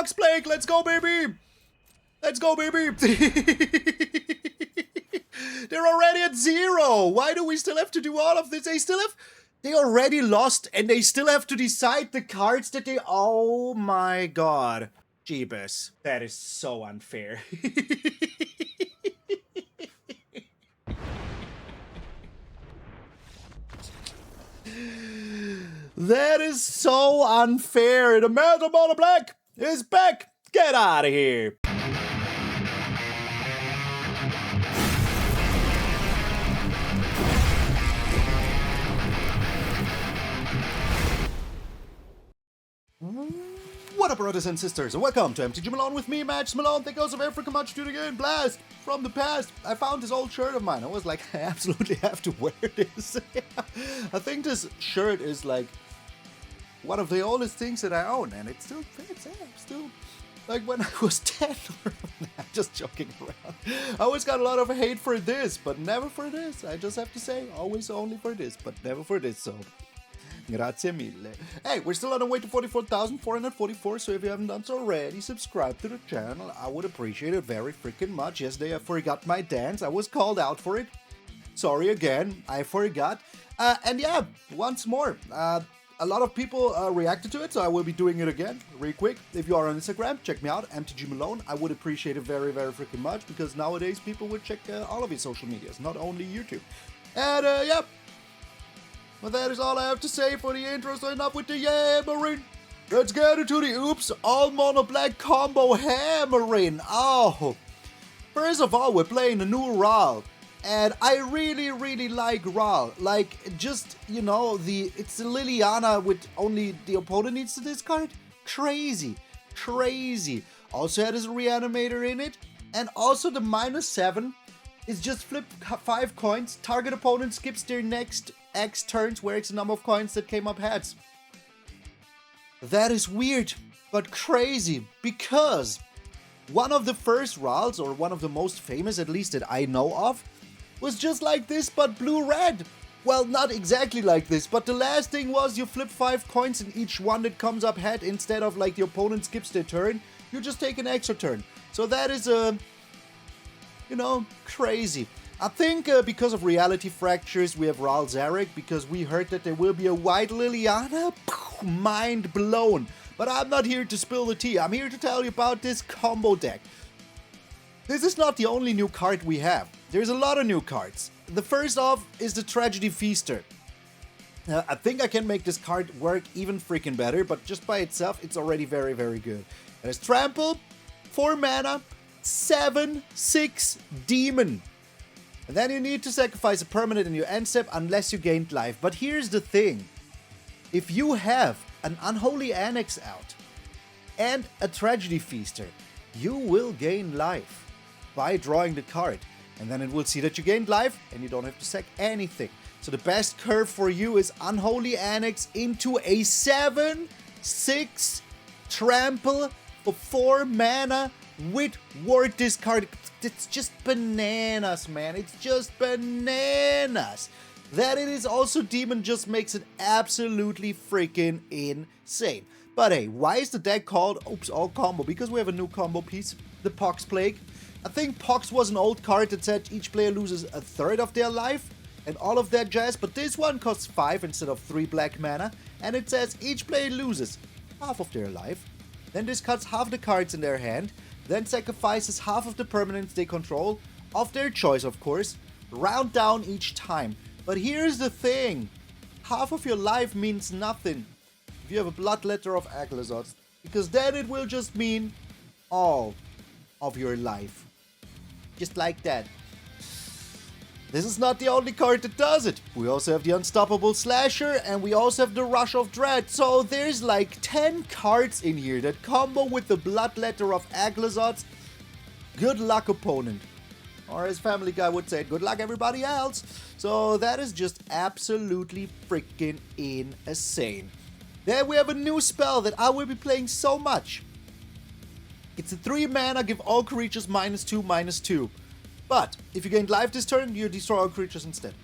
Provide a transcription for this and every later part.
Pox Plague. Let's go, baby. Let's go, baby. They're already at 0. Why do we still have to do all of this? They already lost and they still have to decide the cards that they... Oh my god. Jeebus. That is so unfair. That is so unfair. The Metal Mono Black is back. Get out of here. What up, brothers and sisters, and welcome to MTG Malone with me, MtgA Malone. Thank you so very much to the game. Blast from the past. I found this old shirt of mine. I was like, I absolutely have to wear this. I think this shirt is like one of the oldest things that I own, and it still fits. Yeah, still like when I was 10. I'm just joking around. I always got a lot of hate for this, but never for this. I just have to say, always only for this, but never for this. So. Grazie mille. Hey, we're still on the way to 44,444, so if you haven't done so already, subscribe to the channel. I would appreciate it very freaking much. Yesterday I forgot my dance. I was called out for it. Sorry again, I forgot. And yeah, once more, a lot of people reacted to it, so I will be doing it again, real quick. If you are on Instagram, check me out, MTG Malone. I would appreciate it very, very freaking much, because nowadays people would check all of your social medias, not only YouTube. And yeah. Well, that is all I have to say for the intro, so enough with the yammering. Let's get into the oops, all mono black combo hammering. Oh, first of all, we're playing a new Ral, and I really like Ral. Like, just, you know, it's the Liliana with only the opponent needs to discard. Crazy. Also had his reanimator in it, and also the -7 is just flip 5 coins. Target opponent skips their next X turns where it's the number of coins that came up heads. That is weird, but crazy, because one of the first Rals, or one of the most famous at least that I know of, was just like this but blue-red. Well, not exactly like this, but the last thing was you flip 5 coins and each one that comes up head, instead of like the opponent skips their turn, you just take an extra turn. So that is you know, crazy. I think because of reality fractures, we have Ral Zarek, because we heard that there will be a white Liliana. Mind blown. But I'm not here to spill the tea. I'm here to tell you about this combo deck. This is not the only new card we have. There's a lot of new cards. The first off is the Tragedy Feaster. I think I can make this card work even freaking better, but just by itself, it's already very, very good. It has Trample, 4 mana, 7/6 Demon. And then you need to sacrifice a permanent in your end step unless you gained life. But here's the thing. If you have an Unholy Annex out and a Tragedy Feaster, you will gain life by drawing the card. And then it will see that you gained life and you don't have to sack anything. So the best curve for you is Unholy Annex into a 7/6 Trample for 4 mana with Ward discard. It's just bananas, man. It's just bananas. That it is also Demon just makes it absolutely freaking insane. But hey, why is the deck called Oops All Combo? Because we have a new combo piece, the Pox Plague. I think Pox was an old card that said each player loses a third of their life and all of that jazz, but this one costs 5 instead of 3 black mana, and it says each player loses half of their life, then discards half the cards in their hand, then sacrifices half of the permanents they control, of their choice of course, round down each time. But here's the thing, half of your life means nothing if you have a Bloodletter of Aclazotz, because then it will just mean all of your life. Just like that. This is not the only card that does it. We also have the Unstoppable Slasher, and we also have the Rush of Dread. So there's like 10 cards in here that combo with the Bloodletter of Aclazotz. Good luck, opponent. Or as Family Guy would say, good luck everybody else. So that is just absolutely freaking insane. Then we have a new spell that I will be playing so much. It's a 3 mana, give all creatures -2/-2. But if you gain life this turn, you destroy all creatures instead.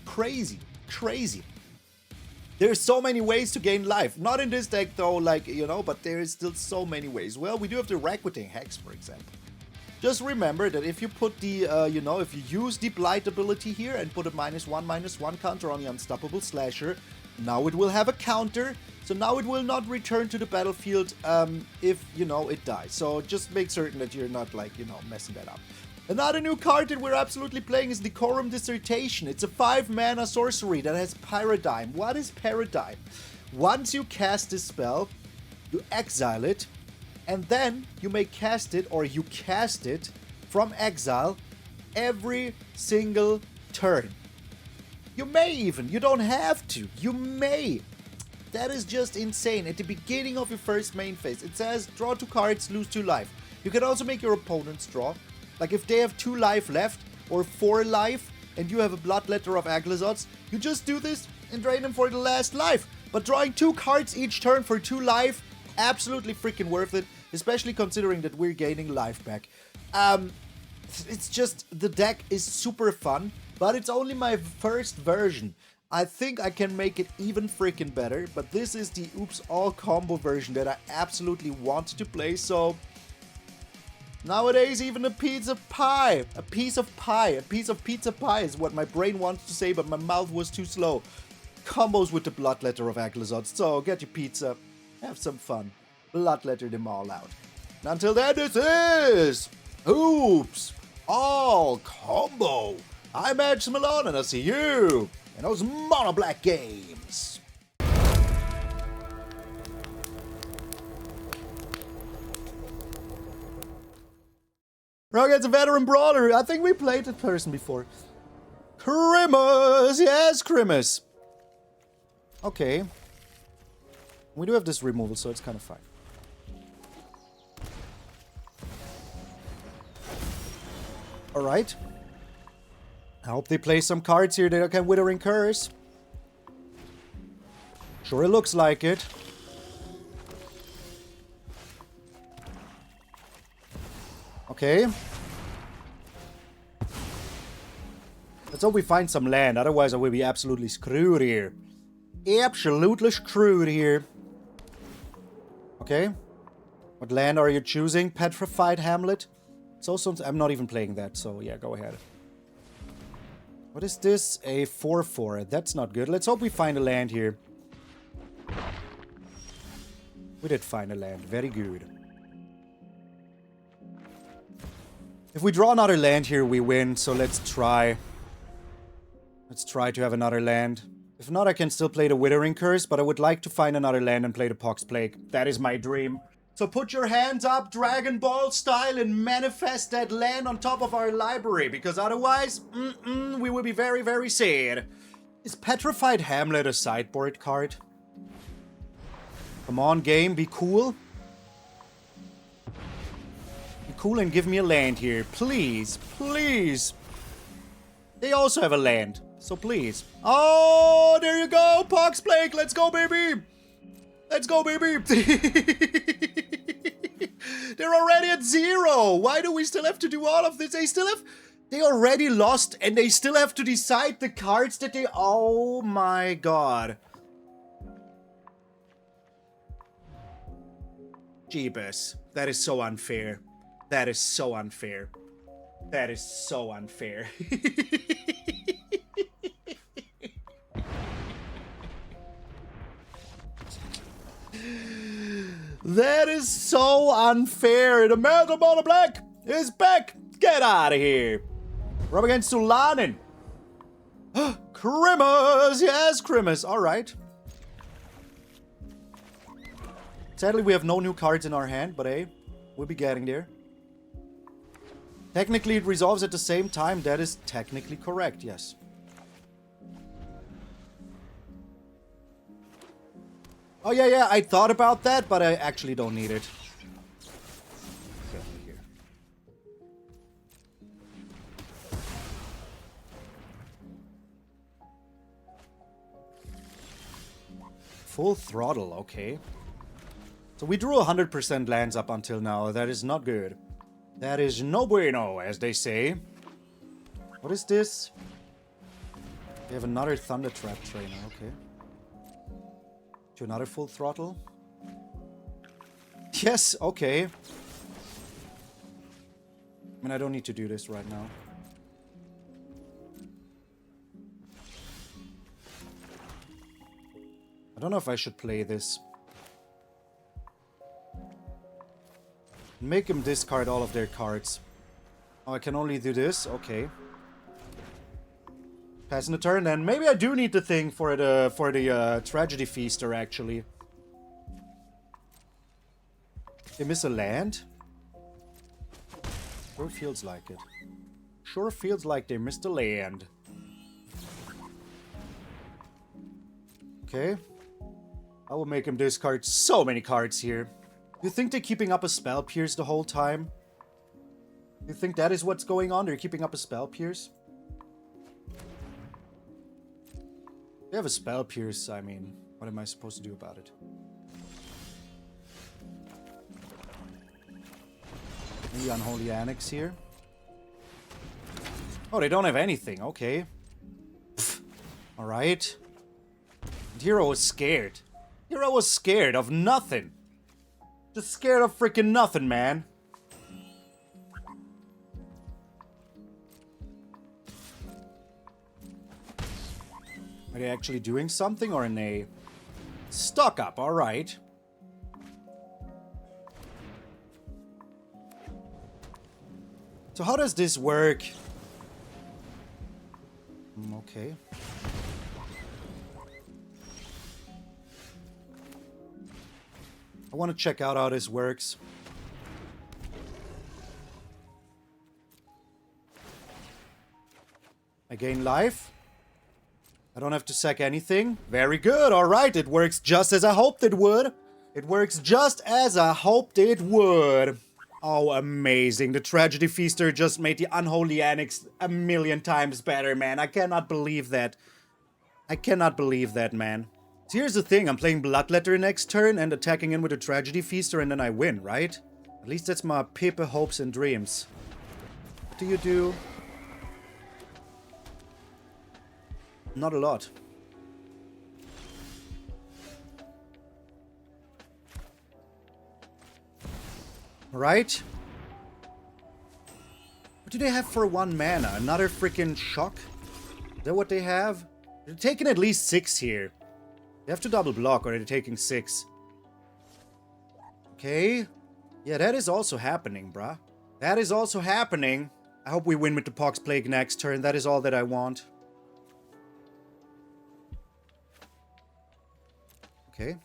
Crazy. There's so many ways to gain life. Not in this deck though, like, you know, but there is still so many ways. Well, we do have the Requiting Hex, for example. Just remember that if you put the, you know, if you use the Blight ability here and put a -1/-1 counter on the Unstoppable Slasher, now it will have a counter. So now it will not return to the battlefield if, you know, it dies. So just make certain that you're not, like, you know, messing that up. Another new card that we're absolutely playing is Decorum Dissertation. It's a 5-mana sorcery that has Paradigm. What is Paradigm? Once you cast this spell, you exile it, and then you may cast it, or you cast it from exile every single turn. You may even. You don't have to. You may. That is just insane. At the beginning of your first main phase, it says draw 2 cards, lose 2 life. You can also make your opponents draw. Like if they have 2 life left or 4 life and you have a Bloodletter of Aclazotz, you just do this and drain them for the last life. But drawing 2 cards each turn for 2 life, absolutely freaking worth it, especially considering that we're gaining life back. It's just, the deck is super fun, but it's only my first version. I think I can make it even freaking better, but this is the Oops All combo version that I absolutely want to play, so... Nowadays, even a piece of pizza pie is what my brain wants to say, but my mouth was too slow. Combos with the Bloodletter of Aclazotz. So get your pizza, have some fun, bloodletter them all out. And until then, this is Oops All Combo. I'm MtgA Malone, and I'll see you in those mono black games. Now against a veteran brawler. I think we played that person before. Crimus! Yes, Crimus! Okay. We do have this removal, so it's kind of fine. Alright. I hope they play some cards here that I can Withering Curse. Sure, it looks like it. Okay. Let's hope we find some land, otherwise I will be absolutely screwed here. Absolutely screwed here. Okay. What land are you choosing? Petrified Hamlet? It's also... I'm not even playing that, so yeah, go ahead. What is this? A 4/4. That's not good. Let's hope we find a land here. We did find a land. Very good. If we draw another land here, we win, so let's try. Let's try to have another land. If not, I can still play the Withering Curse, but I would like to find another land and play the Pox Plague. That is my dream. So put your hands up Dragon Ball style and manifest that land on top of our library, because otherwise, we will be very, very sad. Is Petrified Hamlet a sideboard card? Come on, game, be cool. Be cool and give me a land here. Please, please. They also have a land, so please. Oh, there you go, Pox Plague. Let's go, baby. Let's go, baby. They're already at 0. Why do we still have to do all of this? They already lost and they still have to decide the cards that they... Oh my god. Jeebus. That is so unfair. That is so unfair. That is so unfair. That is so unfair. The Metal Mono Black is back. Get out of here. We're up against Sulanin. Crimus. Yes, Crimus. All right. Sadly, we have no new cards in our hand, but hey, we'll be getting there. Technically, it resolves at the same time. That is technically correct, yes. Oh, yeah, I thought about that, but I actually don't need it. Get over here. Full throttle, okay. So we drew 100% lands up until now. That is not good. That is no bueno, as they say. What is this? We have another Thunder Trap trainer, okay. To another full throttle. Yes, okay. I mean, I don't need to do this right now. I don't know if I should play this. Make them discard all of their cards. Oh, I can only do this? Okay. Passing the turn, then maybe I do need the thing for the Tragedy Feaster, actually. They miss a land? Sure feels like it. Sure feels like they missed a land. Okay. I will make him discard so many cards here. Do you think they're keeping up a Spell Pierce the whole time? Do you think that is what's going on? They're keeping up a Spell Pierce? They have a Spell Pierce, I mean, what am I supposed to do about it? Maybe Unholy Annex here. Oh, they don't have anything, okay. Alright. Hero was scared. Hero was scared of nothing. Just scared of freaking nothing, man. Are they actually doing something, or are they stuck up? Alright. So how does this work? Okay. I want to check out how this works. I gain life. I don't have to sack anything. Very good. All right. It works just as I hoped it would. It works just as I hoped it would. Oh, amazing. The Tragedy Feaster just made the Unholy Annex a million times better, man. I cannot believe that. I cannot believe that, man. So here's the thing. I'm playing Bloodletter next turn and attacking in with a Tragedy Feaster, and then I win, right? At least that's my paper hopes and dreams. What do you do? Not a lot. Right? What do they have for 1 mana? Another freaking shock? Is that what they have? They're taking at least 6 here. They have to double block, or they're taking 6. Okay. Yeah, that is also happening, bruh. That is also happening. I hope we win with the Pox Plague next turn. That is all that I want. Okay.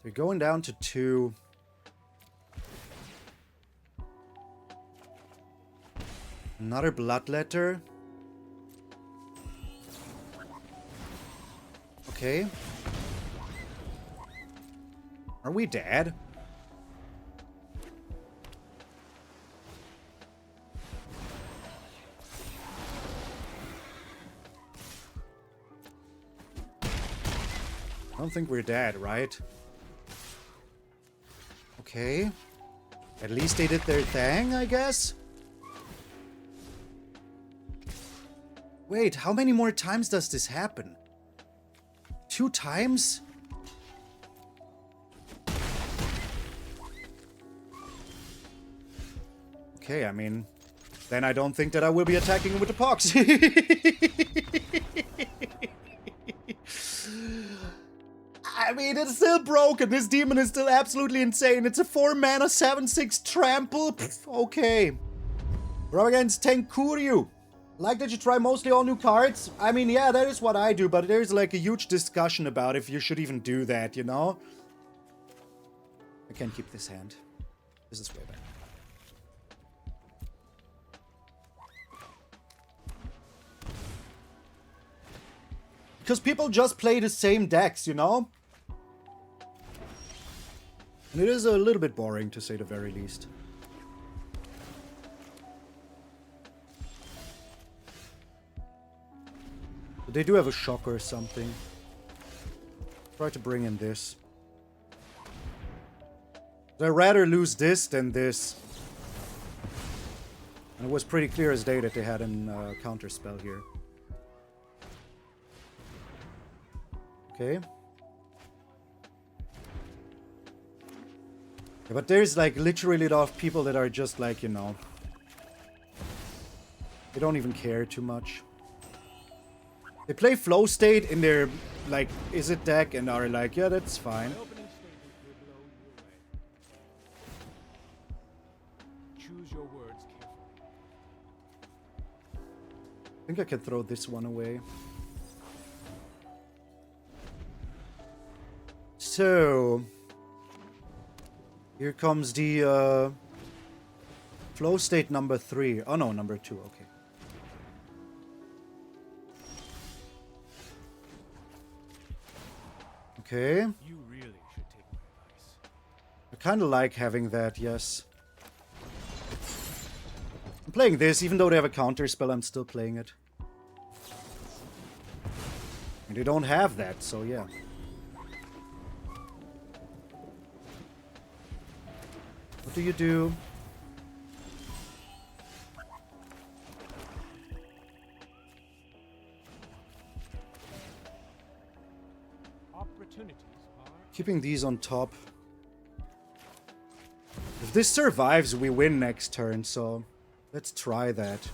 They're going down to 2. Another Bloodletter. Okay. Are we dead? I don't think we're dead, right? Okay. At least they did their thing, I guess? Wait, how many more times does this happen? 2 times? Okay, I mean, then I don't think that I will be attacking with the Pox. I mean, it's still broken. This demon is still absolutely insane. It's a 4 mana 7/6 trample. Pff, okay. We're up against Tenkuryu. Like that you try mostly all new cards? I mean, yeah, that is what I do, but there's like a huge discussion about if you should even do that, you know? I can't keep this hand. This is way better. Because people just play the same decks, you know? And it is a little bit boring, to say the very least. But they do have a shock or something. Try to bring in this. I'd rather lose this than this. And it was pretty clear as day that they had a counter spell here. Okay. Yeah, but there's like literally a lot of people that are just like, you know, they don't even care too much. They play flow state in their like Izzet deck and are like, yeah, that's fine. Choose your words carefully. I think I can throw this one away. So here comes the flow state number 3. Oh no, number 2, okay. Okay. You really should take my advice. I kind of like having that, yes. I'm playing this, even though they have a counter spell, I'm still playing it. And they don't have that, so yeah. What do you do? Opportunities are... Keeping these on top. If this survives, we win next turn, so let's try that.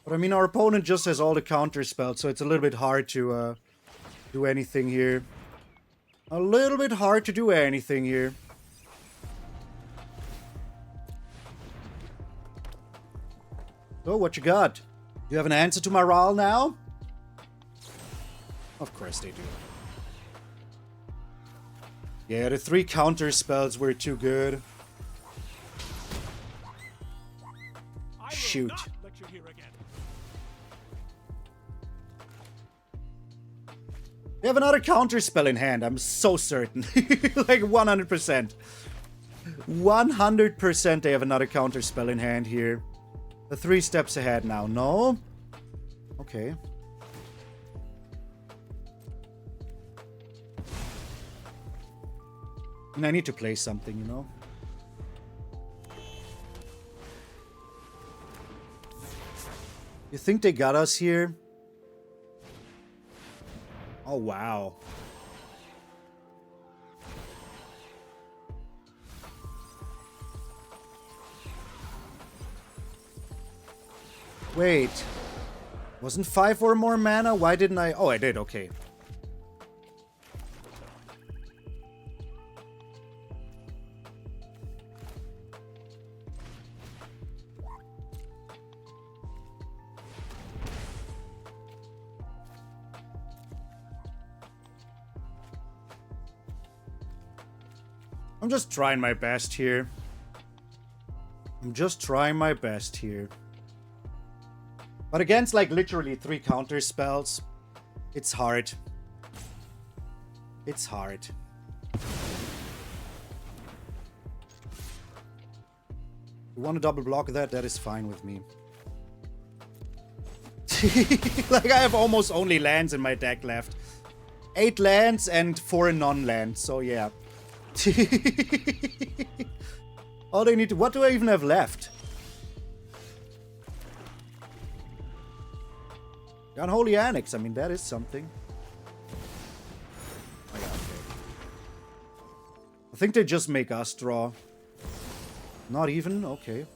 But I mean, our opponent just has all the counter spells, so it's a little bit hard to do anything here. A little bit hard to do anything here. So, what you got? Do you have an answer to my RAL now? Of course they do. Yeah, the 3 counter spells were too good. Shoot. Let you hear again. They have another counter spell in hand, I'm so certain. Like 100%. 100% they have another counter spell in hand here. The 3 steps ahead now. No? Okay. And I need to play something, you know? You think they got us here? Oh, wow. Wait. Wasn't 5 or more mana? Why didn't I? Oh, I did. Okay. I'm just trying my best here. I'm just trying my best here. But against, like, literally 3 counter spells, it's hard. It's hard. You want to double block that? That is fine with me. Like, I have almost only lands in my deck left. 8 lands and 4 non-lands, so yeah. Oh, they need to... What do I even have left? The Unholy Annex, I mean, that is something. Oh, yeah, okay. I think they just make us draw. Not even? Okay.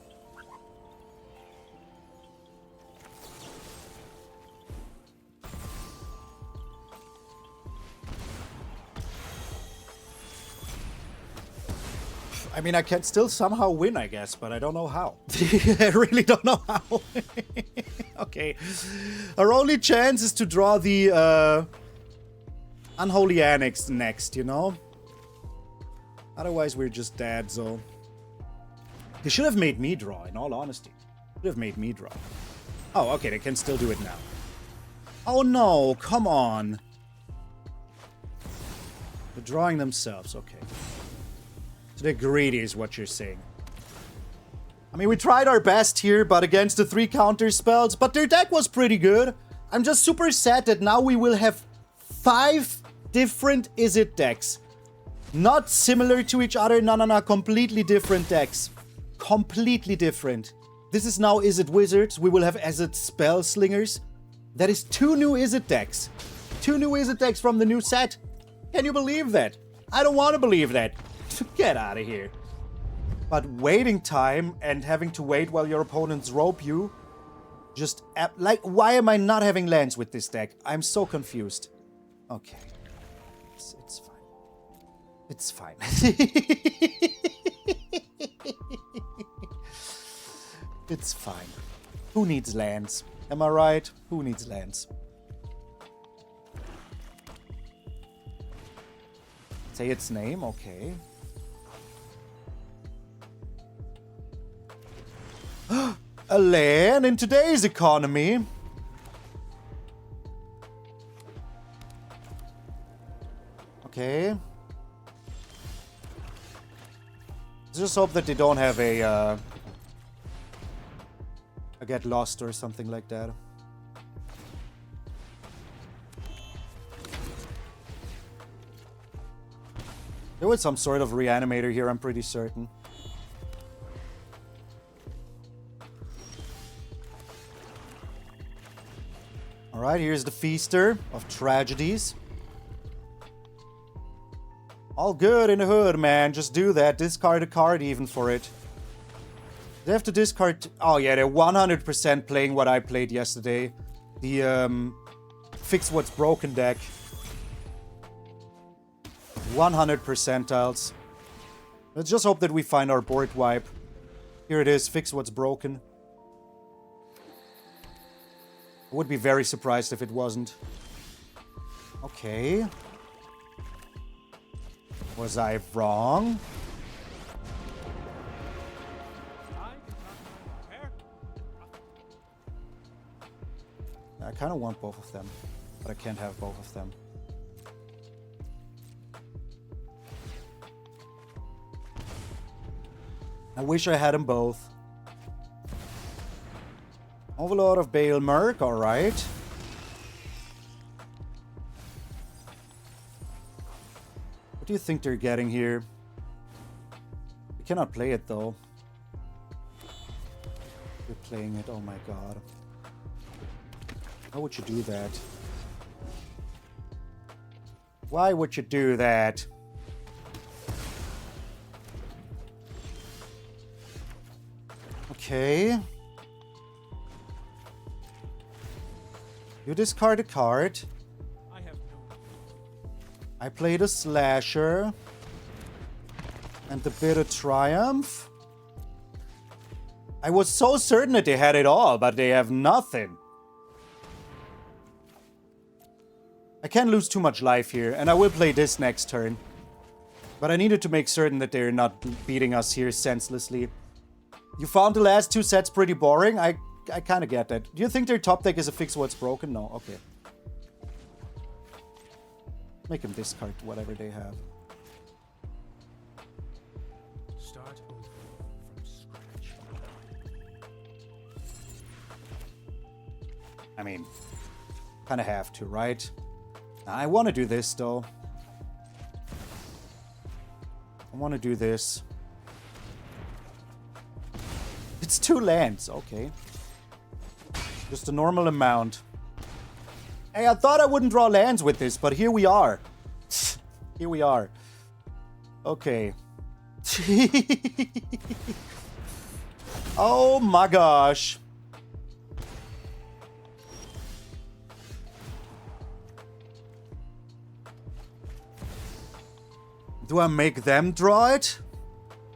I mean, I can still somehow win, I guess, but I don't know how. I really don't know how. Okay. Our only chance is to draw the Unholy Annex next, you know? Otherwise, we're just dead, so... They should have made me draw, in all honesty. Should have made me draw. Oh, okay, they can still do it now. Oh no, come on. They're drawing themselves, okay. So they're greedy is what you're saying. I mean, we tried our best here, but against the 3 counter spells, but their deck was pretty good. I'm just super sad that now we will have 5 different Izzet decks. Not similar to each other, no, completely different decks. completely different. This is now Izzet Wizards. We will have Izzet Spell Slingers. That is 2 new Izzet decks. 2 new Izzet decks from the new set. Can you believe that? I don't want to believe that. Get out of here. But waiting time and having to wait while your opponents rope you. Just, like, why am I not having lands with this deck? I'm so confused. Okay. It's fine. It's fine. It's fine. Who needs lands? Am I right? Who needs lands? Say its name, okay. A land in today's economy. Okay. Let's just hope that they don't have a Get Lost or something like that. There was some sort of reanimator here, I'm pretty certain. Alright, here's the Feaster of Tragedies. All good in the hood, man. Just do that. Discard a card even for it. They have to discard... Oh, yeah, they're 100% playing what I played yesterday. The, Fix What's Broken deck. 100 percentiles. Let's just hope that we find our board wipe. Here it is, Fix What's Broken. I would be very surprised if it wasn't. Okay. Was I wrong? I kind of want both of them, but I can't have both of them. I wish I had them both. Overlord of Bale Merc, alright. What do you think they're getting here? We cannot play it though. We're playing it, oh my god. Why would you do that? Why would you do that? Okay. You discard a card. I played a Slasher. And the Bitter Triumph. I was so certain that they had it all, but they have nothing. I can't lose too much life here, and I will play this next turn. But I needed to make certain that they're not beating us here senselessly. You found the last 2 sets pretty boring? I kind of get that. Do you think their top deck is a Fix What's Broken? No, okay. Make them discard whatever they have. Start over from scratch. I mean, kind of have to, right? I want to do this, though. I want to do this. It's 2 lands, okay. Just a normal amount. Hey, I thought I wouldn't draw lands with this, but here we are. Here we are. Okay. Oh my gosh. Do I make them draw it?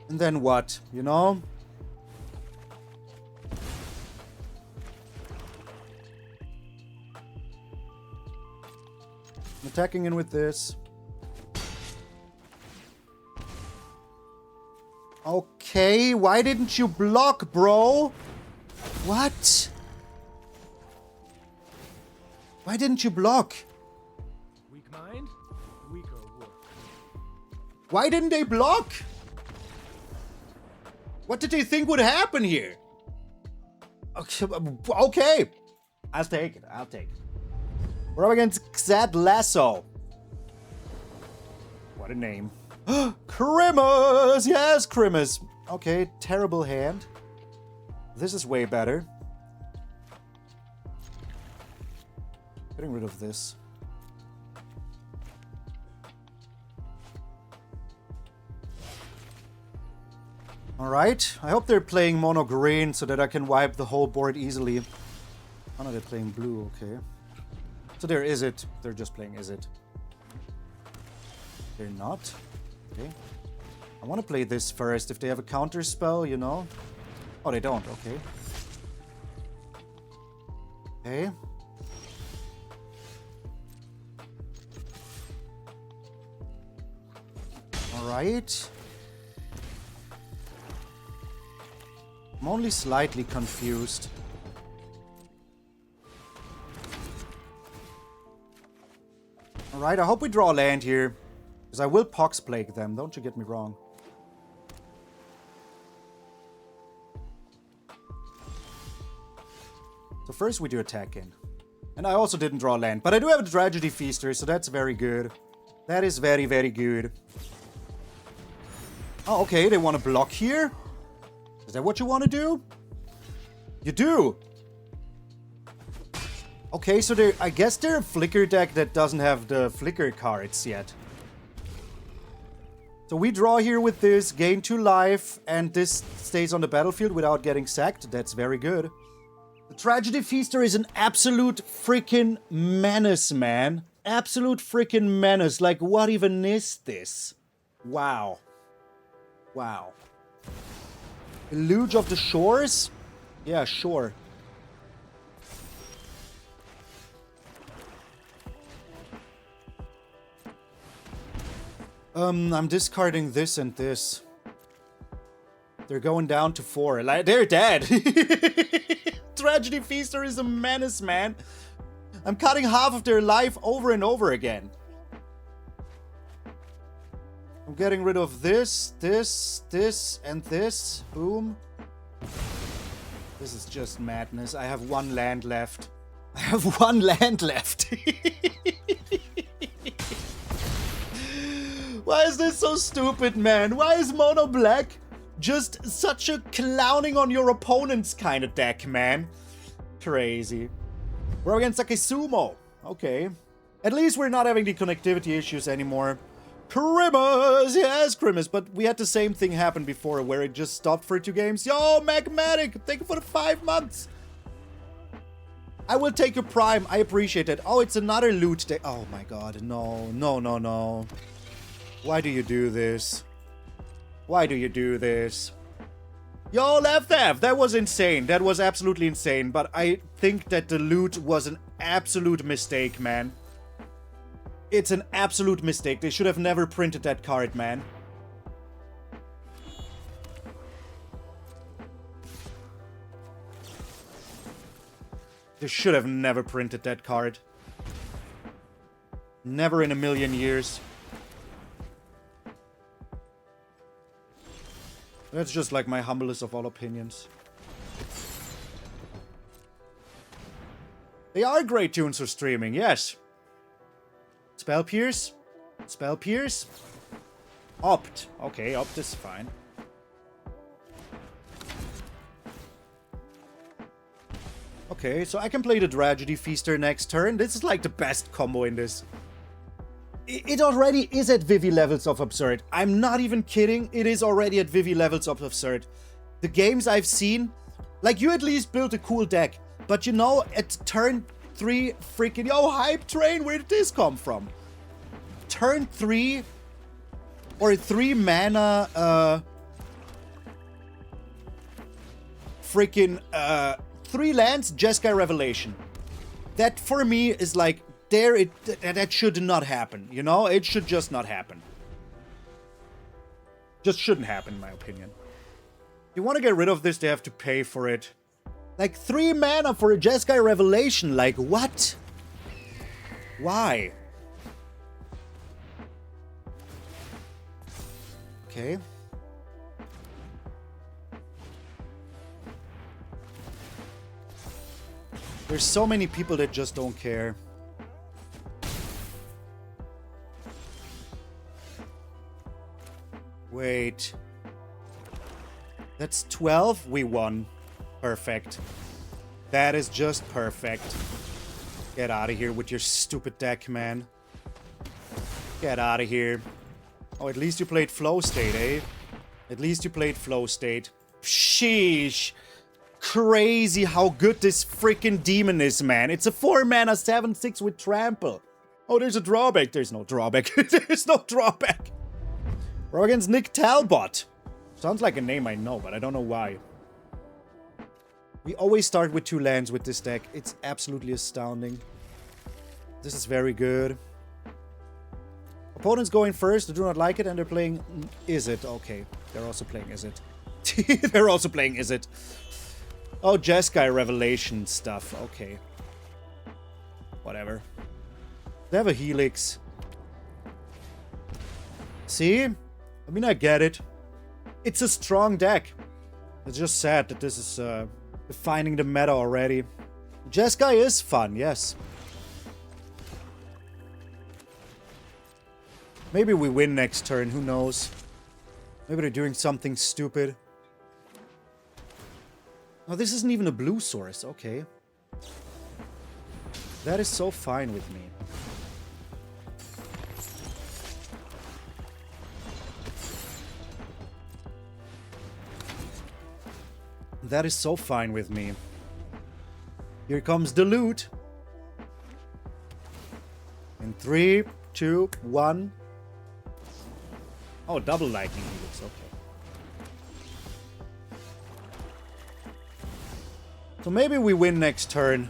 And then what, you know? I'm attacking in with this. Okay, why didn't you block, bro? What? Why didn't you block? Weak mind, weaker work. Why didn't they block? What did they think would happen here? Okay. I'll take it. I'll take it. We're up against Xad Lasso. What a name. Grimace! Yes, Grimace! Okay, terrible hand. This is way better. Getting rid of this. Alright, I hope they're playing mono green so that I can wipe the whole board easily. Oh no, they're playing blue, okay. So there is it. They're just playing is it. They're not. Okay. I want to play this first if they have a counter spell, you know. Oh, they don't, okay. Okay. Alright. I'm only slightly confused. Alright, I hope we draw land here. Because I will Pox Plague them, don't you get me wrong. So first we do attack in. And I also didn't draw land. But I do have a Tragedy Feaster, so that's very good. That is very, very good. Oh, okay, they want to block here? Is that what you want to do? You do! Okay, so I guess they're a Flicker deck that doesn't have the Flicker cards yet. So we draw here with this, gain 2 life, and this stays on the battlefield without getting sacked. That's very good. The Tragedy Feaster is an absolute freaking menace, man. Absolute freaking menace. Like, what even is this? Wow. Wow. Luge of the Shores? Yeah, sure. I'm discarding this and this. They're going down to 4. Like, they're dead. Tragedy Feaster is a menace, man. I'm cutting half of their life over and over again. I'm getting rid of this, and this. Boom. This is just madness. I have 1 land left. I have 1 land left. Why is this so stupid, man? Why is Mono Black just such a clowning on your opponents kind of deck, man? Crazy. We're against Sakesumo. Okay. At least we're not having the connectivity issues anymore. Grimace! Yes, Grimace. But we had the same thing happen before where it just stopped for 2 games. Yo, Magmatic! Thank you for the 5 months. I will take your Prime. I appreciate it. Oh, it's another loot deck. Oh my god. No, no, no, no. Why do you do this? Why do you do this? Yo, Left F! That was insane. That was absolutely insane. But I think that the loot was an absolute mistake, man. It's an absolute mistake. They should have never printed that card, man. They should have never printed that card. Never in a million years. That's just like my humblest of all opinions. They are great tunes for streaming, yes. Spell Pierce? Spell Pierce? Opt. Okay, Opt is fine. Okay, so I can play the Tragedy Feaster next turn. This is like the best combo in this. It already is at Vivi levels of absurd. I'm not even kidding. It is already at Vivi levels of absurd. The games I've seen, like, you at least built a cool deck. But you know, at turn 3, freaking... Yo, Hype Train, where did this come from? Turn 3, or 3 mana, freaking, 3 lands, Jeskai Revelation. That, for me, is like... that should not happen, you know? It should just not happen. Just shouldn't happen, in my opinion. If you want to get rid of this, they have to pay for it. Like, 3 mana for a Jeskai Revelation, like, what? Why? Okay. There's so many people that just don't care. Wait. That's 12? We won. Perfect. That is just perfect. Get out of here with your stupid deck, man. Get out of here. Oh, at least you played Flow State, eh? At least you played Flow State. Sheesh. Crazy how good this freaking demon is, man. It's a 4-mana 7/6 with Trample. Oh, there's a drawback. There's no drawback. There's no drawback. We're against Nick Talbot. Sounds like a name I know, but I don't know why. We always start with 2 lands with this deck. It's absolutely astounding. This is very good. Opponents going first, they do not like it, and they're playing Is It. Okay, they're also playing Is It. They're also playing Is It. Oh, Jeskai Revelation stuff. Okay. Whatever. They have a Helix. See? I mean, I get it. It's a strong deck. It's just sad that this is defining the meta already. Jeskai is fun, yes. Maybe we win next turn, who knows? Maybe they're doing something stupid. Oh, this isn't even a blue source, okay. That is so fine with me. That is so fine with me. Here comes the loot. In 3, 2, 1. Oh, double lightning helix, okay. So maybe we win next turn.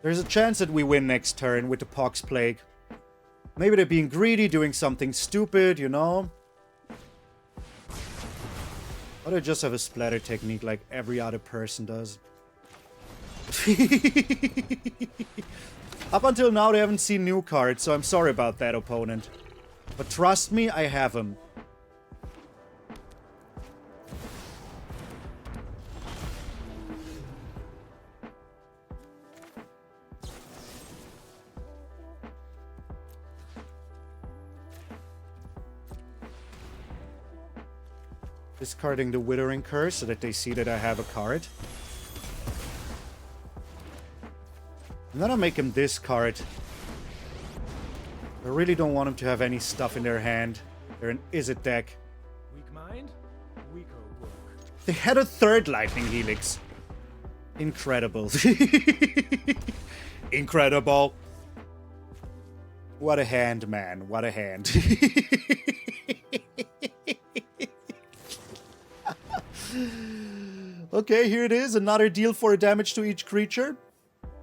There's a chance that we win next turn with the Pox Plague. Maybe they're being greedy, doing something stupid, you know? Or they just have a splatter technique like every other person does. Up until now, they haven't seen new cards, so I'm sorry about that, opponent. But trust me, I have them. Discarding the Withering Curse so that they see that I have a card. And then I'll make him discard. I really don't want him to have any stuff in their hand. They're an Is It deck. Weak mind, weaker work. They had a 3rd Lightning Helix. Incredible. Incredible. What a hand, man. What a hand. Okay, here it is. Another deal for damage to each creature.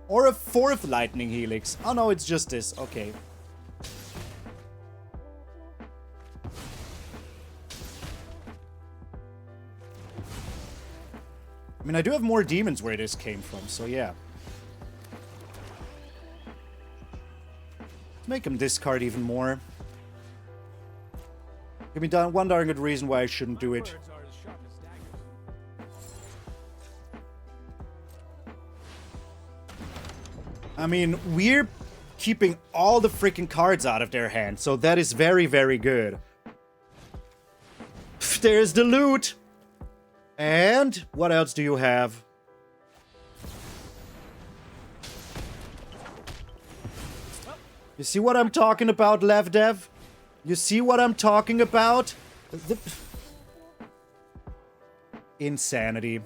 Or a 4th Lightning Helix. Oh no, it's just this. Okay. I mean, I do have more demons where this came from, so yeah. Make him discard even more. Give me one darn good reason why I shouldn't do it. I mean, we're keeping all the freaking cards out of their hand, so that is very, very good. There's the loot! And what else do you have? You see what I'm talking about, LevDev? You see what I'm talking about? Insanity.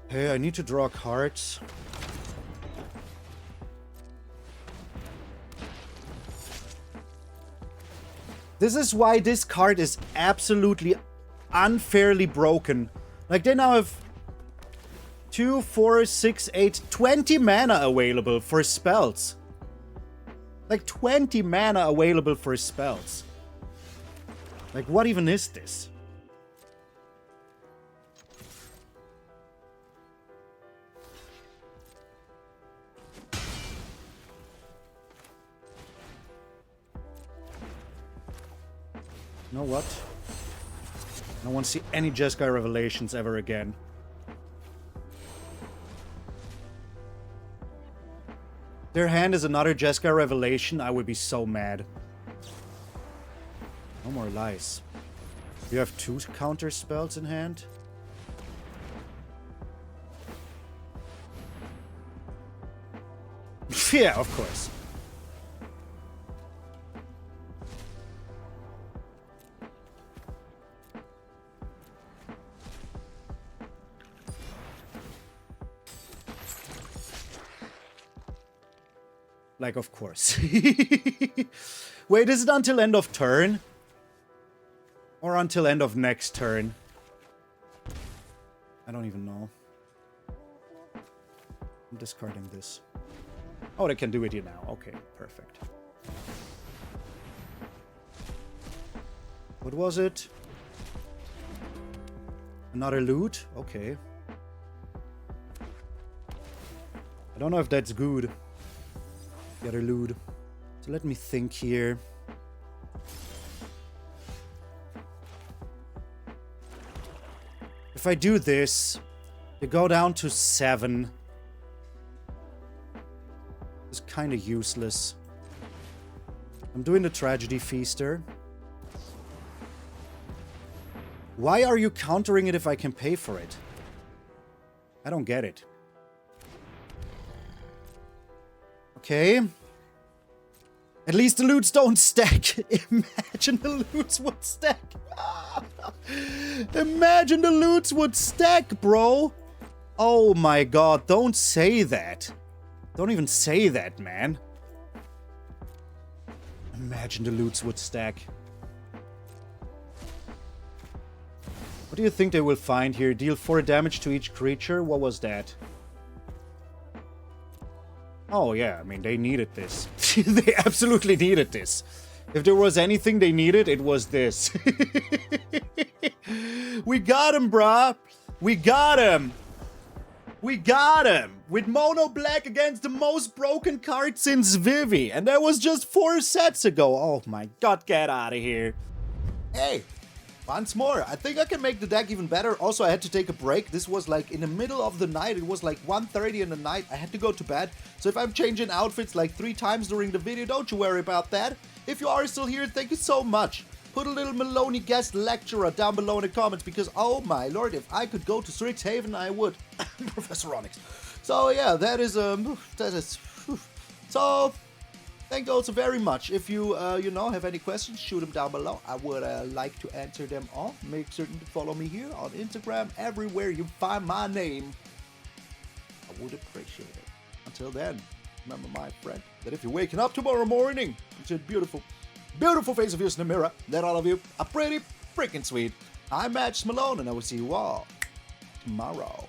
Hey, I need to draw cards. This is why this card is absolutely unfairly broken. Like, they now have 2, 4, 6, 8, 20 mana available for spells. Like, 20 mana available for spells. Like, what even is this? You know what? I don't want to see any Jeskai Revelations ever again. Their hand is another Jeskai Revelation, I would be so mad. No more lies. You have 2 counter spells in hand? Yeah, of course. Like, of course. Wait, is it until end of turn? Or until end of next turn? I don't even know. I'm discarding this. Oh, they can do it here now. Okay, perfect. What was it? Another loot? Okay. I don't know if that's good. The other loot. So let me think here. If I do this, you go down to 7. It's kind of useless. I'm doing the Tragedy Feaster. Why are you countering it if I can pay for it? I don't get it. Okay. At least the loots don't stack. Imagine the loots would stack. Imagine the loots would stack, bro. Oh my god, don't say that. Don't even say that, man. Imagine the loots would stack. What do you think they will find here? Deal 4 damage to each creature? What was that? Oh yeah, I mean, they needed this. They absolutely needed this. If there was anything they needed, it was this. We got him, brah. We got him. We got him. With mono black against the most broken card since Vivi. And that was just 4 sets ago. Oh my god, get out of here. Hey. Once more, I think I can make the deck even better. Also, I had to take a break. This was like in the middle of the night. It was like 1:30 in the night. I had to go to bed. So if I'm changing outfits like 3 times during the video, don't you worry about that. If you are still here, thank you so much. Put a little Maloney guest lecturer down below in the comments because, oh my lord, if I could go to STRIXHAVEN, I would. Professor Onyx. So yeah, that is, so... Thank you also very much. If you, have any questions, shoot them down below. I would like to answer them all. Make certain to follow me here on Instagram, everywhere you find my name. I would appreciate it. Until then, remember, my friend, that if you're waking up tomorrow morning, it's a beautiful, beautiful face of yours in the mirror, that all of you are pretty freaking sweet. I'm MtgA Malone, and I will see you all tomorrow.